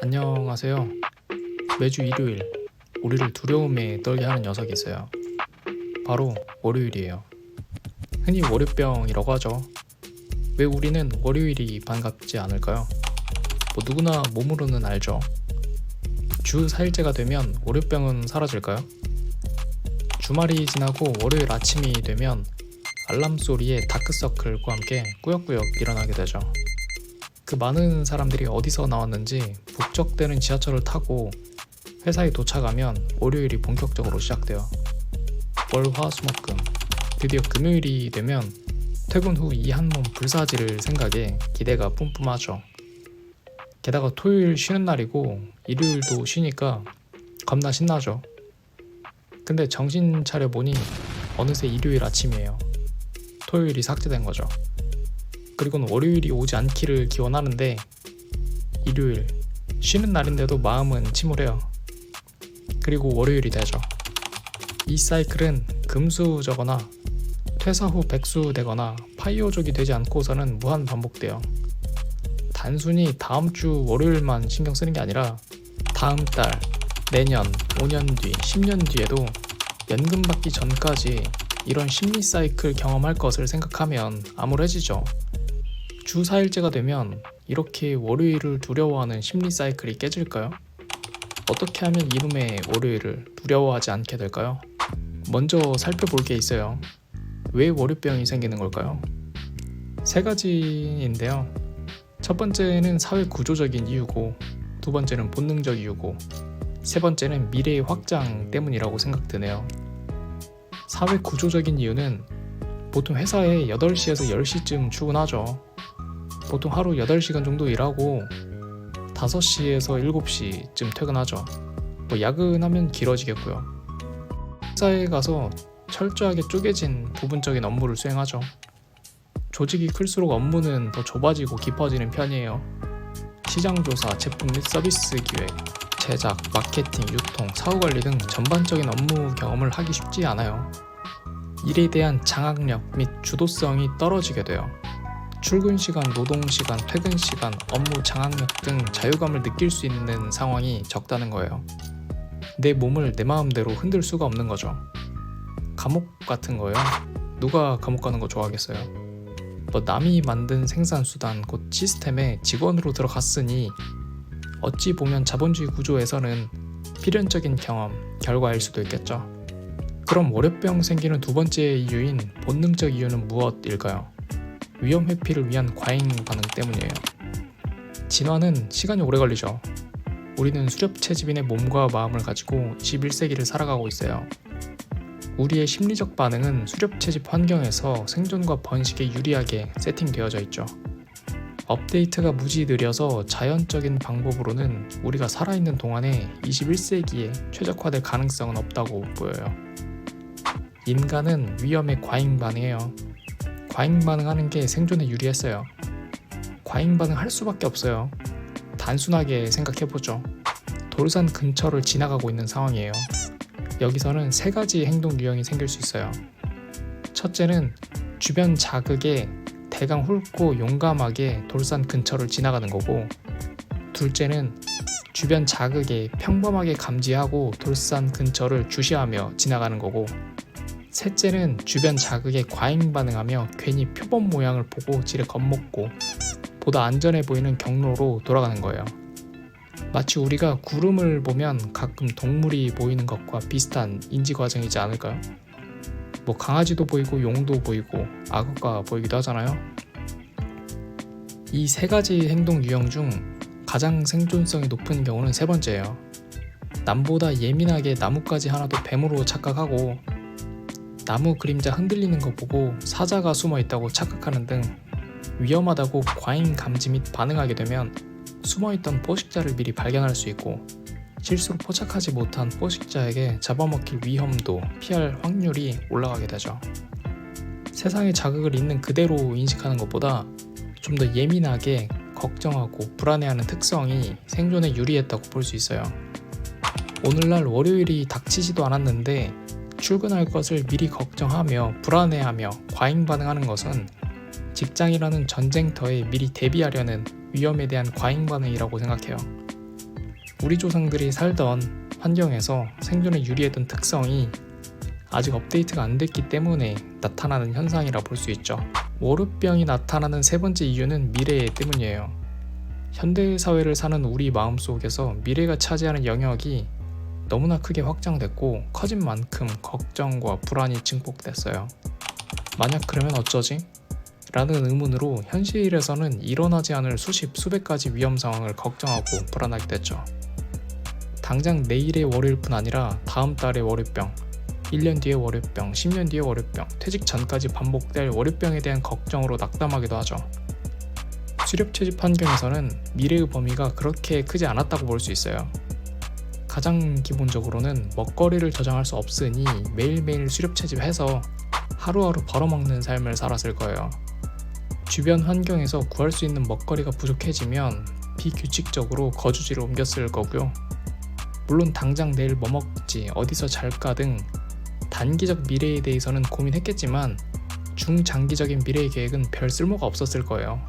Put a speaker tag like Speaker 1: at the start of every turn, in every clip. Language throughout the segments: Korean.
Speaker 1: 안녕하세요. 매주 일요일 우리를 두려움에 떨게 하는 녀석이 있어요. 바로 월요일이에요. 흔히 월요병이라고 하죠. 왜 우리는 월요일이 반갑지 않을까요? 누구나 몸으로는 알죠. 주 4일째가 되면 월요병은 사라질까요? 주말이 지나고 월요일 아침이 되면 알람 소리에 다크서클과 함께 꾸역꾸역 일어나게 되죠. 그 많은 사람들이 어디서 나왔는지 북적대는 지하철을 타고 회사에 도착하면 월요일이 본격적으로 시작돼요. 월, 화, 수, 목, 금. 드디어 금요일이 되면 퇴근 후 이 한 몸 불사지를 생각에 기대가 뿜뿜하죠. 게다가 토요일 쉬는 날이고 일요일도 쉬니까 겁나 신나죠. 근데 정신 차려보니 어느새 일요일 아침이에요. 토요일이 삭제된 거죠. 그리고는 월요일이 오지 않기를 기원하는데 일요일 쉬는 날인데도 마음은 침울해요. 그리고 월요일이 되죠. 이 사이클은 금수저거나 퇴사 후 백수되거나 파이어족이 되지 않고서는 무한 반복돼요. 단순히 다음 주 월요일만 신경 쓰는 게 아니라 다음 달, 내년, 5년 뒤, 10년 뒤에도 연금 받기 전까지 이런 심리 사이클 경험할 것을 생각하면 암울해지죠. 주 4일째가 되면 이렇게 월요일을 두려워하는 심리 사이클이 깨질까요? 어떻게 하면 이놈의 월요일을 두려워하지 않게 될까요? 먼저 살펴볼 게 있어요. 왜 월요병이 생기는 걸까요? 세 가지인데요. 첫 번째는 사회 구조적인 이유고, 두 번째는 본능적 이유고, 세 번째는 미래의 확장 때문이라고 생각드네요. 사회 구조적인 이유는 보통 회사에 8시에서 10시쯤 출근하죠. 보통 하루 8시간 정도 일하고 5시에서 7시쯤 퇴근하죠. 야근하면 길어지겠고요. 회사에 가서 철저하게 쪼개진 부분적인 업무를 수행하죠. 조직이 클수록 업무는 더 좁아지고 깊어지는 편이에요. 시장조사, 제품 및 서비스 기획, 제작, 마케팅, 유통, 사후관리 등 전반적인 업무 경험을 하기 쉽지 않아요. 일에 대한 장악력 및 주도성이 떨어지게 돼요. 출근 시간, 노동 시간, 퇴근 시간, 업무 장악력 등 자유감을 느낄 수 있는 상황이 적다는 거예요. 내 몸을 내 마음대로 흔들 수가 없는 거죠. 감옥 같은 거예요. 누가 감옥 가는 거 좋아하겠어요? 남이 만든 생산수단, 곧 시스템에 직원으로 들어갔으니 어찌 보면 자본주의 구조에서는 필연적인 경험, 결과일 수도 있겠죠. 그럼 월요병 생기는 두 번째 이유인 본능적 이유는 무엇일까요? 위험 회피를 위한 과잉 반응 때문이에요. 진화는 시간이 오래 걸리죠. 우리는 수렵채집인의 몸과 마음을 가지고 21세기를 살아가고 있어요. 우리의 심리적 반응은 수렵채집 환경에서 생존과 번식에 유리하게 세팅되어져 있죠. 업데이트가 무지 느려서 자연적인 방법으로는 우리가 살아있는 동안에 21세기에 최적화될 가능성은 없다고 보여요. 인간은 위험에 과잉 반응해요. 과잉 반응하는 게 생존에 유리했어요. 과잉 반응할 수밖에 없어요. 단순하게 생각해보죠. 돌산 근처를 지나가고 있는 상황이에요. 여기서는 세 가지 행동 유형이 생길 수 있어요. 첫째는 주변 자극에 대강 훑고 용감하게 돌산 근처를 지나가는 거고, 둘째는 주변 자극에 평범하게 감지하고 돌산 근처를 주시하며 지나가는 거고, 셋째는 주변 자극에 과잉 반응하며 괜히 표범 모양을 보고 지레 겁먹고 보다 안전해 보이는 경로로 돌아가는 거예요. 마치 우리가 구름을 보면 가끔 동물이 보이는 것과 비슷한 인지 과정이지 않을까요? 강아지도 보이고 용도 보이고 악어가 보이기도 하잖아요. 이 세 가지 행동 유형 중 가장 생존성이 높은 경우는 세 번째예요. 남보다 예민하게 나뭇가지 하나도 뱀으로 착각하고, 나무 그림자 흔들리는 거 보고 사자가 숨어 있다고 착각하는 등 위험하다고 과잉 감지 및 반응하게 되면 숨어있던 포식자를 미리 발견할 수 있고, 실수로 포착하지 못한 포식자에게 잡아먹힐 위험도 피할 확률이 올라가게 되죠. 세상의 자극을 있는 그대로 인식하는 것보다 좀 더 예민하게 걱정하고 불안해하는 특성이 생존에 유리했다고 볼 수 있어요. 오늘날 월요일이 닥치지도 않았는데 출근할 것을 미리 걱정하며 불안해하며 과잉 반응하는 것은 직장이라는 전쟁터에 미리 대비하려는 위험에 대한 과잉 반응이라고 생각해요. 우리 조상들이 살던 환경에서 생존에 유리했던 특성이 아직 업데이트가 안 됐기 때문에 나타나는 현상이라 볼 수 있죠. 월요병이 나타나는 세 번째 이유는 미래 때문이에요. 현대 사회를 사는 우리 마음속에서 미래가 차지하는 영역이 너무나 크게 확장됐고 커진 만큼 걱정과 불안이 증폭됐어요. 만약 그러면 어쩌지? 라는 의문으로 현실에서는 일어나지 않을 수십 수백 가지 위험 상황을 걱정하고 불안하게 됐죠. 당장 내일의 월요일뿐 아니라 다음 달의 월요병, 1년 뒤의 월요병, 10년 뒤의 월요병, 퇴직 전까지 반복될 월요병에 대한 걱정으로 낙담하기도 하죠. 수렵 채집 환경에서는 미래의 범위가 그렇게 크지 않았다고 볼 수 있어요. 가장 기본적으로는 먹거리를 저장할 수 없으니 매일매일 수렵 채집해서 하루하루 벌어먹는 삶을 살았을 거예요. 주변 환경에서 구할 수 있는 먹거리가 부족해지면 비규칙적으로 거주지를 옮겼을 거고요. 물론 당장 내일 뭐 먹지, 어디서 잘까 등 단기적 미래에 대해서는 고민했겠지만 중장기적인 미래의 계획은 별 쓸모가 없었을 거예요.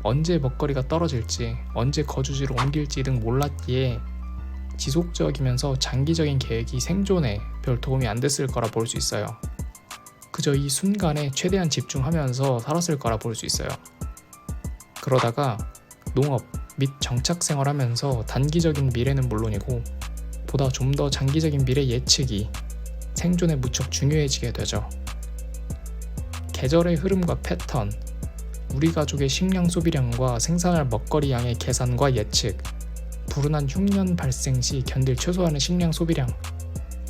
Speaker 1: 언제 먹거리가 떨어질지, 언제 거주지를 옮길지 등 몰랐기에 지속적이면서 장기적인 계획이 생존에 별 도움이 안 됐을 거라 볼 수 있어요. 그저 이 순간에 최대한 집중하면서 살았을 거라 볼 수 있어요. 그러다가 농업 및 정착 생활하면서 단기적인 미래는 물론이고 보다 좀 더 장기적인 미래 예측이 생존에 무척 중요해지게 되죠. 계절의 흐름과 패턴, 우리 가족의 식량 소비량과 생산할 먹거리 양의 계산과 예측, 불운한 흉년 발생 시 견딜 최소한의 식량 소비량,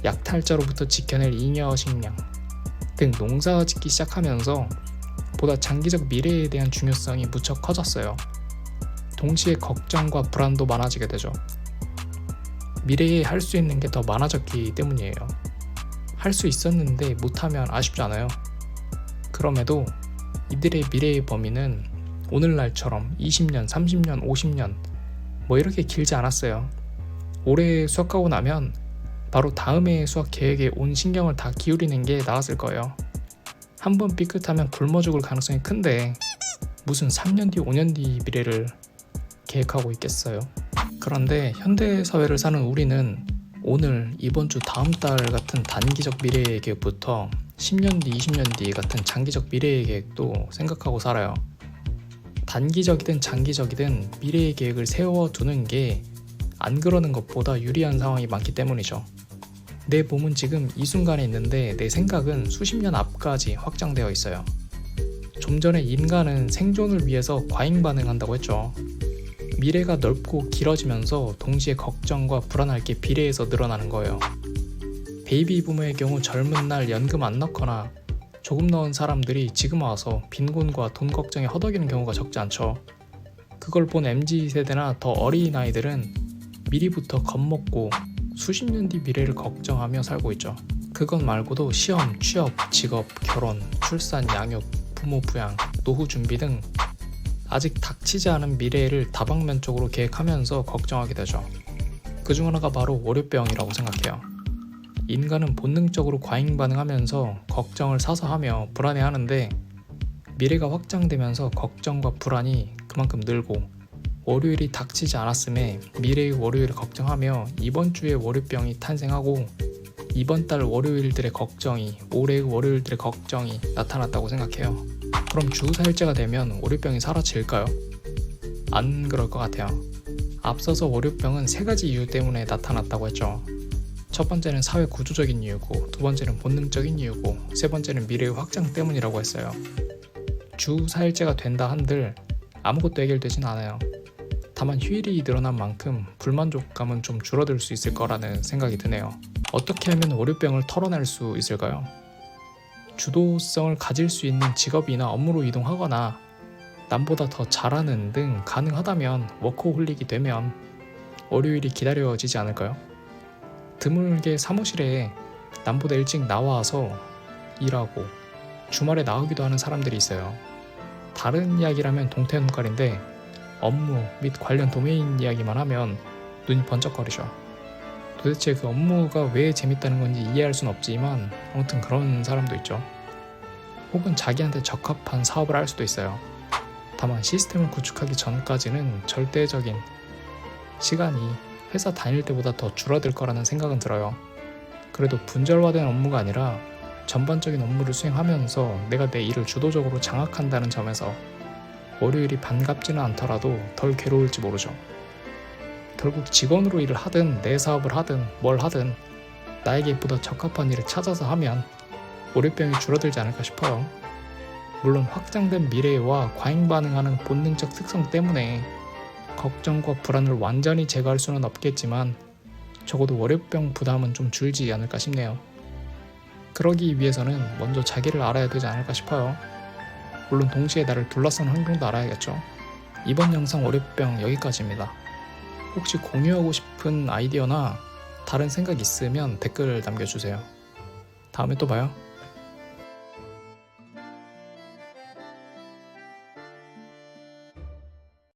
Speaker 1: 약탈자로부터 지켜낼 잉여 식량 등 농사 짓기 시작하면서 보다 장기적 미래에 대한 중요성이 무척 커졌어요. 동시에 걱정과 불안도 많아지게 되죠. 미래에 할 수 있는 게 더 많아졌기 때문이에요. 할 수 있었는데 못하면 아쉽지 않아요? 그럼에도 이들의 미래의 범위는 오늘날처럼 20년, 30년, 50년 뭐 이렇게 길지 않았어요. 올해 수학하고 나면 바로 다음해 수학 계획에 온 신경을 다 기울이는 게 나았을 거예요. 한번 삐끗하면 굶어 죽을 가능성이 큰데 무슨 3년 뒤, 5년 뒤 미래를 계획하고 있겠어요. 그런데 현대 사회를 사는 우리는 오늘, 이번 주, 다음 달 같은 단기적 미래의 계획부터 10년 뒤, 20년 뒤 같은 장기적 미래의 계획도 생각하고 살아요. 단기적이든 장기적이든 미래의 계획을 세워두는 게 안 그러는 것보다 유리한 상황이 많기 때문이죠. 내 몸은 지금 이 순간에 있는데 내 생각은 수십 년 앞까지 확장되어 있어요. 좀 전에 인간은 생존을 위해서 과잉 반응한다고 했죠. 미래가 넓고 길어지면서 동시에 걱정과 불안할 게 비례해서 늘어나는 거예요. 베이비 부모의 경우 젊은 날 연금 안 넣거나 조금 넣은 사람들이 지금 와서 빈곤과 돈 걱정에 허덕이는 경우가 적지 않죠. 그걸 본 MZ세대나 더 어린 아이들은 미리부터 겁먹고 수십 년 뒤 미래를 걱정하며 살고 있죠. 그것 말고도 시험, 취업, 직업, 결혼, 출산, 양육, 부모 부양, 노후 준비 등 아직 닥치지 않은 미래를 다방면적으로 계획하면서 걱정하게 되죠. 그중 하나가 바로 월요병이라고 생각해요. 인간은 본능적으로 과잉 반응하면서 걱정을 사서 하며 불안해하는데 미래가 확장되면서 걱정과 불안이 그만큼 늘고 월요일이 닥치지 않았음에 미래의 월요일을 걱정하며 이번 주에 월요병이 탄생하고 이번 달 월요일들의 걱정이 올해의 월요일들의 걱정이 나타났다고 생각해요. 그럼 주 4일째가 되면 월요병이 사라질까요? 안 그럴 것 같아요. 앞서서 월요병은 세 가지 이유 때문에 나타났다고 했죠. 첫 번째는 사회 구조적인 이유고, 두 번째는 본능적인 이유고, 세 번째는 미래의 확장 때문이라고 했어요. 주 4일째가 된다 한들 아무것도 해결되진 않아요. 다만 휴일이 늘어난 만큼 불만족감은 좀 줄어들 수 있을 거라는 생각이 드네요. 어떻게 하면 월요병을 털어낼 수 있을까요? 주도성을 가질 수 있는 직업이나 업무로 이동하거나 남보다 더 잘하는 등 가능하다면 워커홀릭이 되면 월요일이 기다려지지 않을까요? 드물게 사무실에 남보다 일찍 나와서 일하고 주말에 나오기도 하는 사람들이 있어요. 다른 이야기라면 동태눈깔인데 업무 및 관련 도메인 이야기만 하면 눈이 번쩍거리죠. 도대체 그 업무가 왜 재밌다는 건지 이해할 순 없지만 아무튼 그런 사람도 있죠. 혹은 자기한테 적합한 사업을 할 수도 있어요. 다만 시스템을 구축하기 전까지는 절대적인 시간이 회사 다닐 때보다 더 줄어들 거라는 생각은 들어요. 그래도 분절화된 업무가 아니라 전반적인 업무를 수행하면서 내가 내 일을 주도적으로 장악한다는 점에서 월요일이 반갑지는 않더라도 덜 괴로울지 모르죠. 결국 직원으로 일을 하든 내 사업을 하든 뭘 하든 나에게 보다 적합한 일을 찾아서 하면 월요병이 줄어들지 않을까 싶어요. 물론 확장된 미래와 과잉 반응하는 본능적 특성 때문에 걱정과 불안을 완전히 제거할 수는 없겠지만 적어도 월요병 부담은 좀 줄지 않을까 싶네요. 그러기 위해서는 먼저 자기를 알아야 되지 않을까 싶어요. 물론 동시에 나를 둘러싼 환경도 알아야겠죠. 이번 영상 월요병 여기까지입니다. 혹시 공유하고 싶은 아이디어나 다른 생각 있으면 댓글 남겨주세요. 다음에 또 봐요.